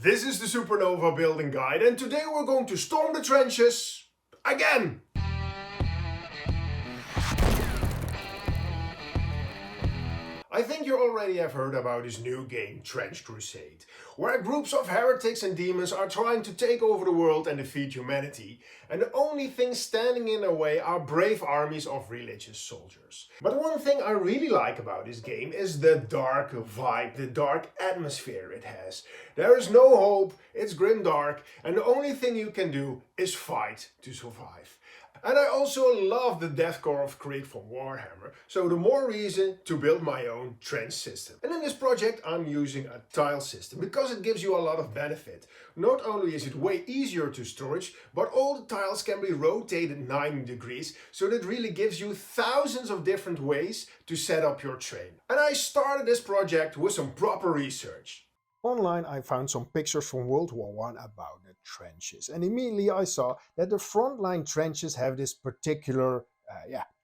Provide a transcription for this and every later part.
This is the Supernova Building Guide, and today we're going to storm the trenches again! I think you already have heard about this new game, Trench Crusade, where groups of heretics and demons are trying to take over the world and defeat humanity, and the only thing standing in their way are brave armies of religious soldiers. But one thing I really like about this game is the dark vibe, the dark atmosphere it has. There is no hope, it's grimdark, and the only thing you can do is fight to survive. And I also love the deathcore of Krieg from Warhammer, so the more reason to build my own trench system. And in this project I'm using a tile system because it gives you a lot of benefit. Not only is it way easier to storage, but all the tiles can be rotated 90 degrees, so that really gives you thousands of different ways to set up your train. And I started this project with some proper research. Online I found some pictures from World War I about the trenches, and immediately I saw that the frontline trenches have this particular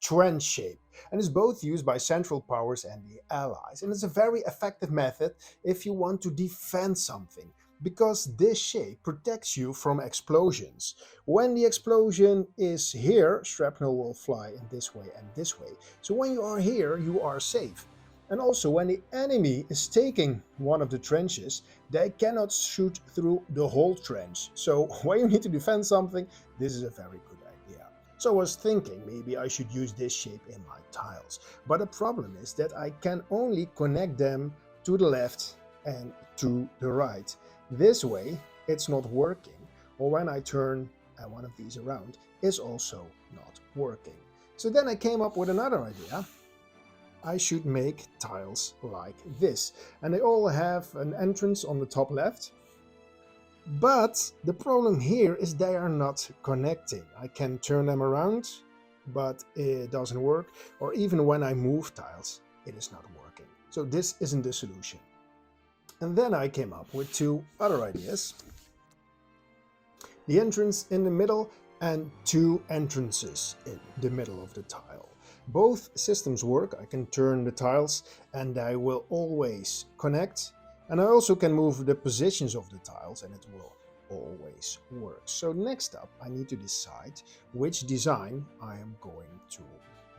trench shape, and is both used by Central Powers and the Allies, and it's a very effective method if you want to defend something, because this shape protects you from explosions. When the explosion is here, shrapnel will fly in this way and this way, so when you are here you are safe. And also, when the enemy is taking one of the trenches, they cannot shoot through the whole trench. So when you need to defend something, this is a very good idea. So I was thinking maybe I should use this shape in my tiles. But the problem is that I can only connect them to the left and to the right. This way it's not working. Or when I turn one of these around, it's also not working. So then I came up with another idea. I should make tiles like this, and they all have an entrance on the top left, but the problem here is they are not connecting. I can turn them around, but it doesn't work, or even when I move tiles it is not working. So this isn't the solution. And then I came up with two other ideas: the entrance in the middle and two entrances in the middle of the tile. Both systems work. I can turn the tiles and I will always connect, and I also can move the positions of the tiles and it will always work. So next up I need to decide which design I am going to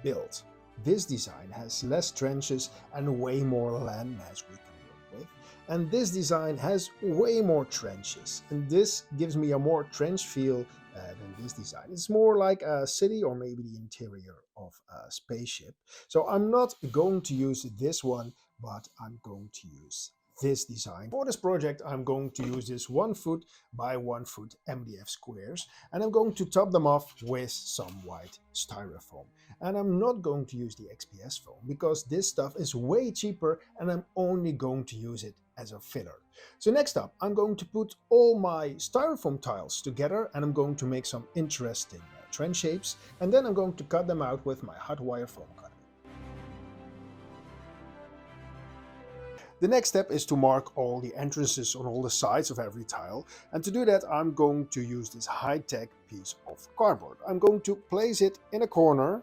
build. This design has less trenches and way more landmass we can work with, and this design has way more trenches, and this gives me a more trench feel than this design. It's more like a city or maybe the interior of a spaceship. So I'm not going to use this one, but I'm going to use this design. For this project I'm going to use this 1 foot by 1 foot MDF squares, and I'm going to top them off with some white styrofoam. And I'm not going to use the XPS foam because this stuff is way cheaper and I'm only going to use it as a filler. So next up I'm going to put all my styrofoam tiles together, and I'm going to make some interesting trench shapes, and then I'm going to cut them out with my hot wire foam cutter. The next step is to mark all the entrances on all the sides of every tile, and to do that I'm going to use this high-tech piece of cardboard. I'm going to place it in a corner,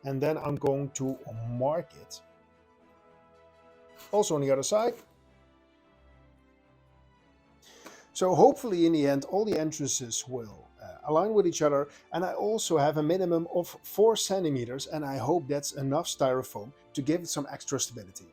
and then I'm going to mark it also on the other side. So hopefully in the end all the entrances will align with each other, and I also have a minimum of 4 centimeters, and I hope that's enough styrofoam to give it some extra stability.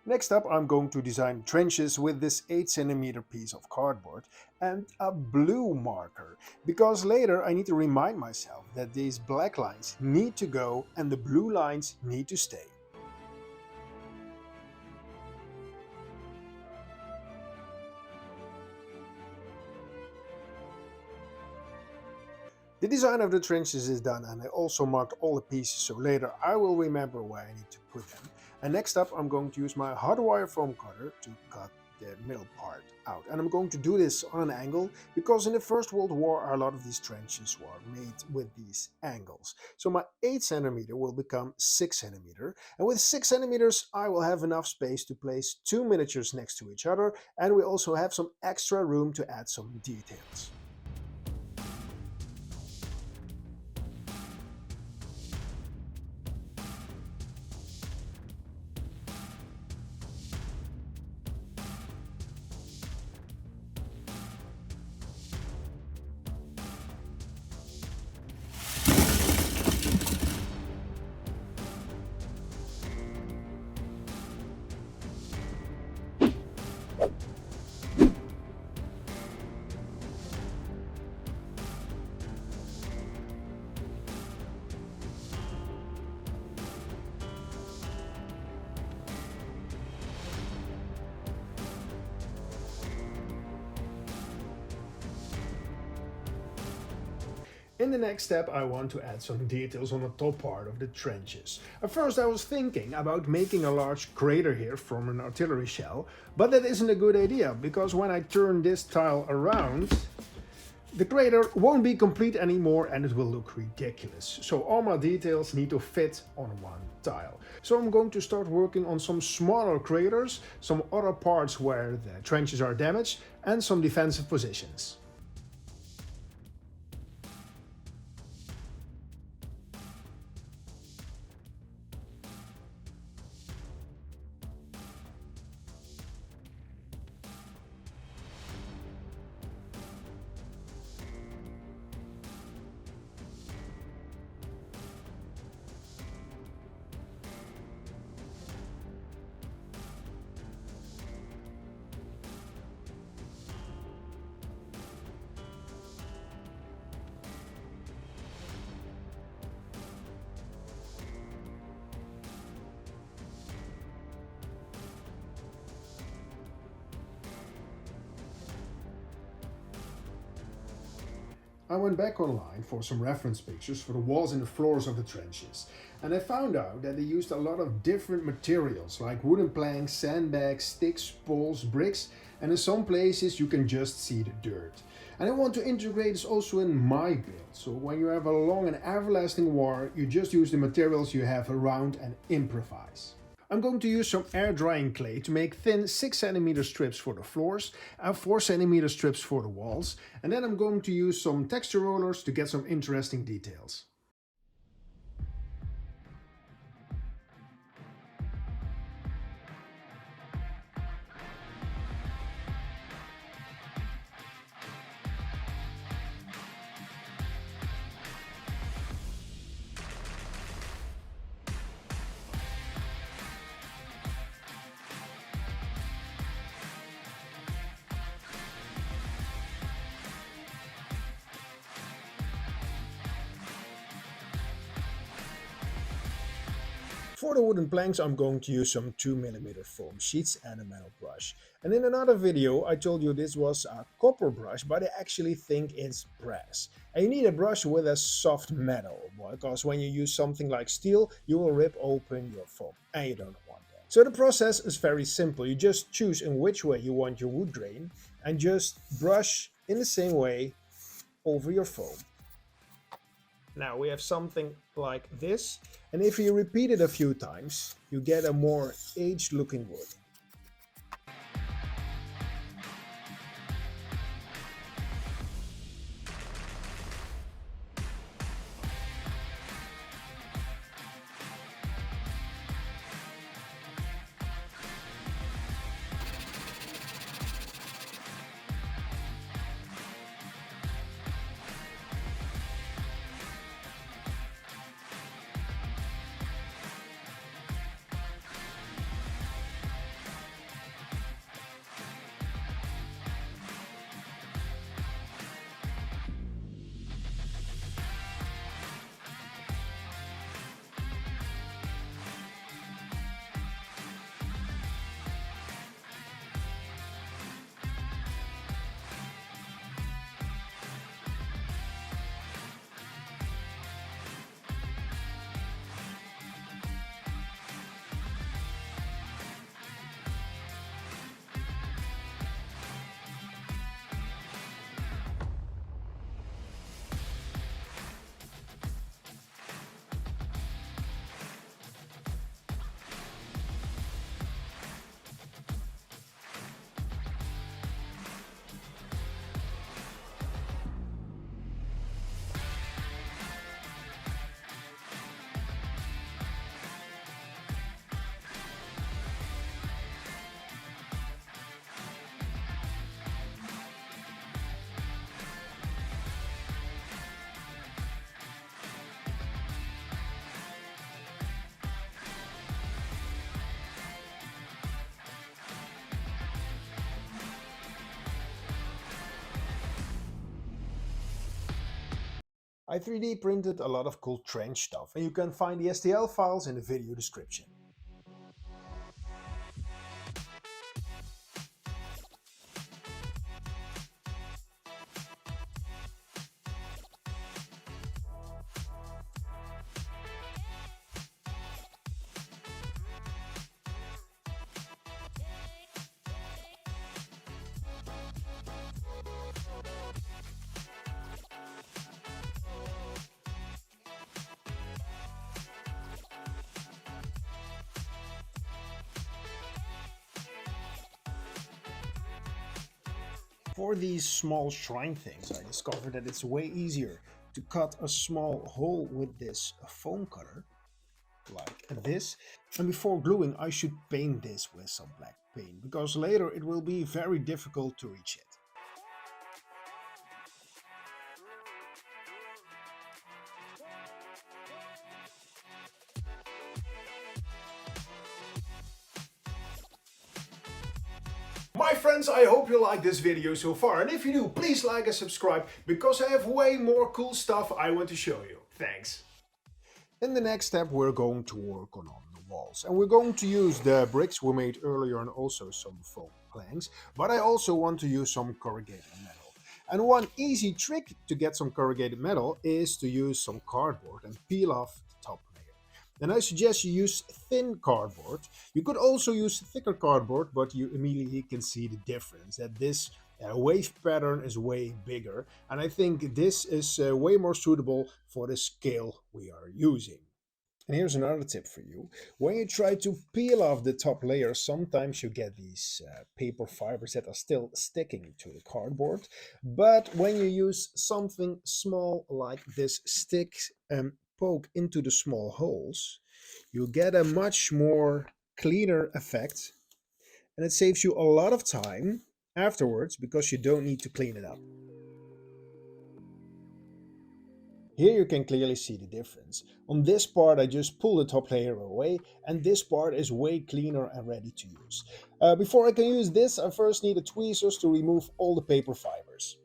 Next up I'm going to design trenches with this 8 centimeter piece of cardboard and a blue marker, because later I need to remind myself that these black lines need to go and the blue lines need to stay. The design of the trenches is done, and I also marked all the pieces, so later I will remember where I need to put them. And next up I'm going to use my hot wire foam cutter to cut the middle part out. And I'm going to do this on an angle because in the First World War a lot of these trenches were made with these angles. So my 8 centimeter will become 6 centimeter, and with 6 centimeters I will have enough space to place 2 miniatures next to each other, and we also have some extra room to add some details. In the next step I want to add some details on the top part of the trenches. At first I was thinking about making a large crater here from an artillery shell, but that isn't a good idea, because when I turn this tile around, the crater won't be complete anymore and it will look ridiculous. So all my details need to fit on one tile. So I'm going to start working on some smaller craters, some other parts where the trenches are damaged, and some defensive positions. I went back online for some reference pictures for the walls and the floors of the trenches, and I found out that they used a lot of different materials like wooden planks, sandbags, sticks, poles, bricks, and in some places you can just see the dirt. And I want to integrate this also in my build, so when you have a long and everlasting war, you just use the materials you have around and improvise. I'm going to use some air drying clay to make thin 6 cm strips for the floors and 4 cm strips for the walls, and then I'm going to use some texture rollers to get some interesting details. For the wooden planks I'm going to use some 2mm foam sheets and a metal brush. And in another video I told you this was a copper brush, but I actually think it's brass. And you need a brush with a soft metal, because when you use something like steel you will rip open your foam and you don't want that. So the process is very simple. You just choose in which way you want your wood grain and just brush in the same way over your foam. Now we have something like this, and if you repeat it a few times, you get a more aged looking wood. I 3D printed a lot of cool trench stuff, and you can find the STL files in the video description. For these small shrine things, I discovered that it's way easier to cut a small hole with this foam cutter, like this. And before gluing, I should paint this with some black paint, because later it will be very difficult to reach it. My friends, I hope you like this video so far, and if you do, please like and subscribe, because I have way more cool stuff I want to show you. Thanks! In the next step, we're going to work on the walls, and we're going to use the bricks we made earlier and also some foam planks, but I also want to use some corrugated metal. And one easy trick to get some corrugated metal is to use some cardboard and peel off the top layer. And I suggest you use thin cardboard. You could also use thicker cardboard, but you immediately can see the difference, that this wave pattern is way bigger, and I think this is way more suitable for the scale we are using. And here's another tip for you. When you try to peel off the top layer, sometimes you get these paper fibers that are still sticking to the cardboard. But when you use something small like this stick and poke into the small holes, you get a much more cleaner effect, and it saves you a lot of time afterwards because you don't need to clean it up. Here you can clearly see the difference. On this part I just pull the top layer away, and this part is way cleaner and ready to use. Before I can use this, I first need a tweezers to remove all the paper fibers.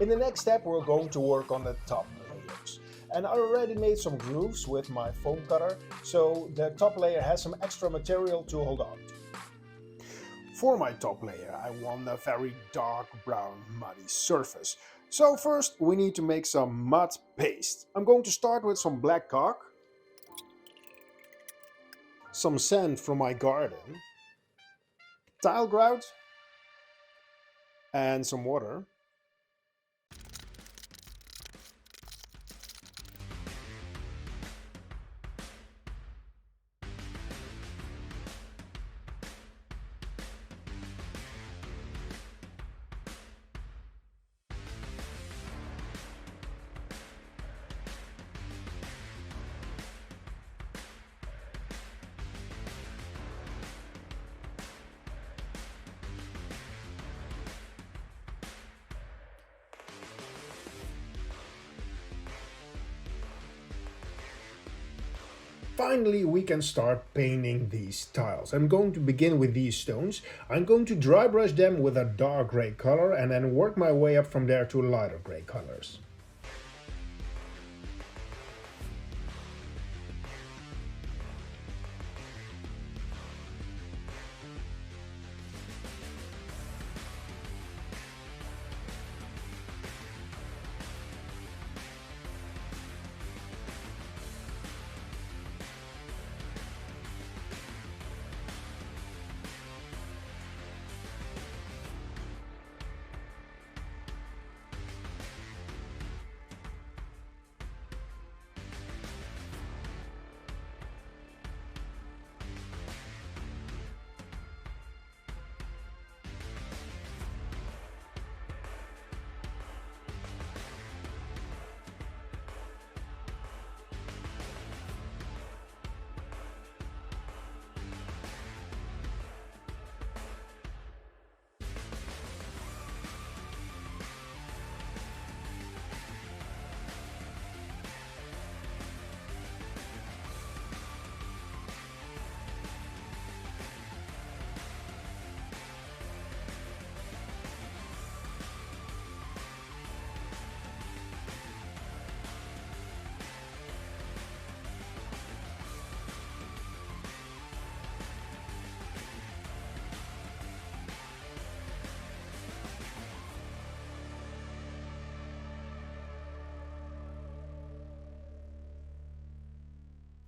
In the next step, we're going to work on the top layers. And I already made some grooves with my foam cutter, so the top layer has some extra material to hold on to. For my top layer, I want a very dark brown muddy surface. So first we need to make some mud paste. I'm going to start with some black caulk, some sand from my garden, tile grout, and some water. Finally, we can start painting these tiles. I'm going to begin with these stones. I'm going to dry brush them with a dark gray color and then work my way up from there to lighter gray colors.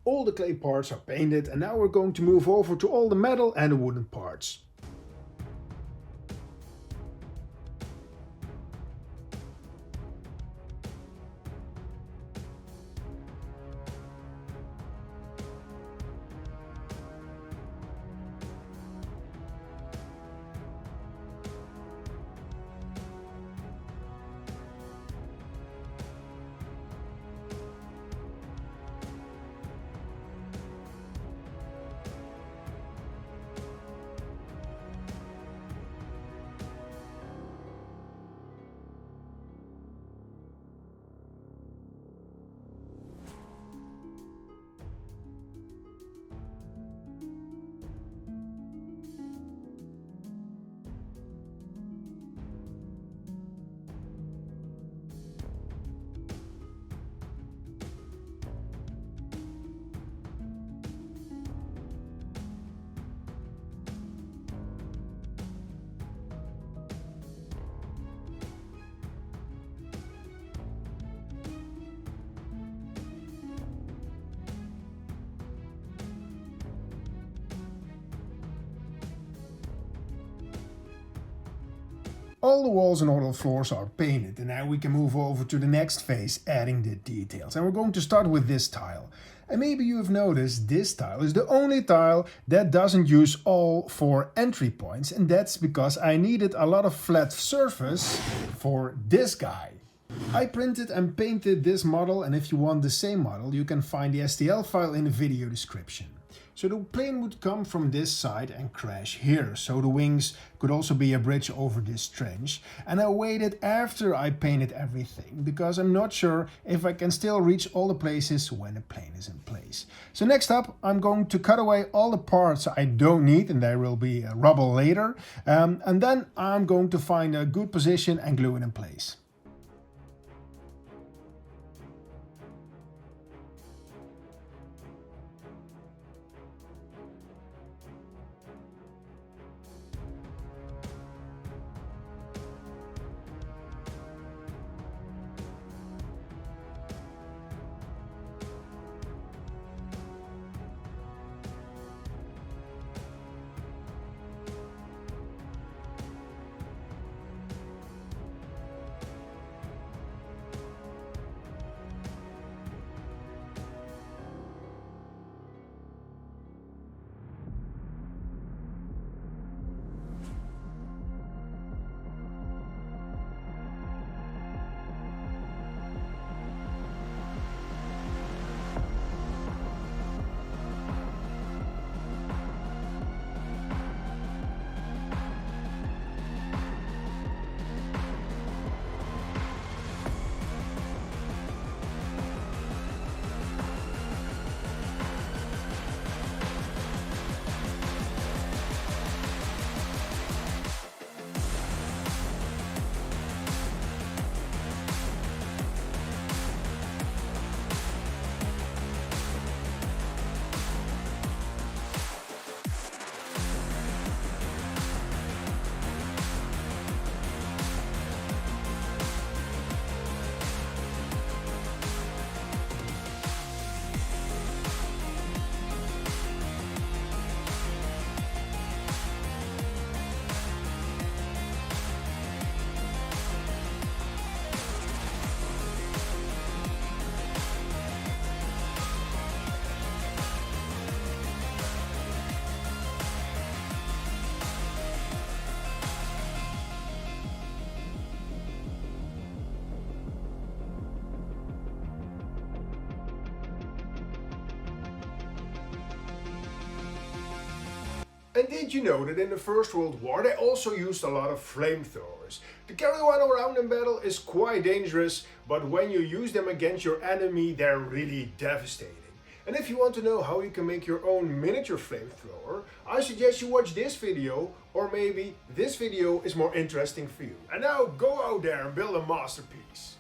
All the clay parts are painted, and now we're going to move over to all the metal and the wooden parts. All the walls and all the floors are painted, and now we can move over to the next phase, adding the details. And we're going to start with this tile. And maybe you have noticed this tile is the only tile that doesn't use all 4 entry points, and that's because I needed a lot of flat surface for this guy. I printed and painted this model, and if you want the same model, you can find the STL file in the video description. So the plane would come from this side and crash here, so the wings could also be a bridge over this trench. And I waited after I painted everything, because I'm not sure if I can still reach all the places when the plane is in place. So next up, I'm going to cut away all the parts I don't need, and there will be rubble later. And then I'm going to find a good position and glue it in place. And did you know that in the First World War they also used a lot of flamethrowers? To carry one around in battle is quite dangerous, but when you use them against your enemy, they're really devastating. And if you want to know how you can make your own miniature flamethrower, I suggest you watch this video, or maybe this video is more interesting for you. And now go out there and build a masterpiece.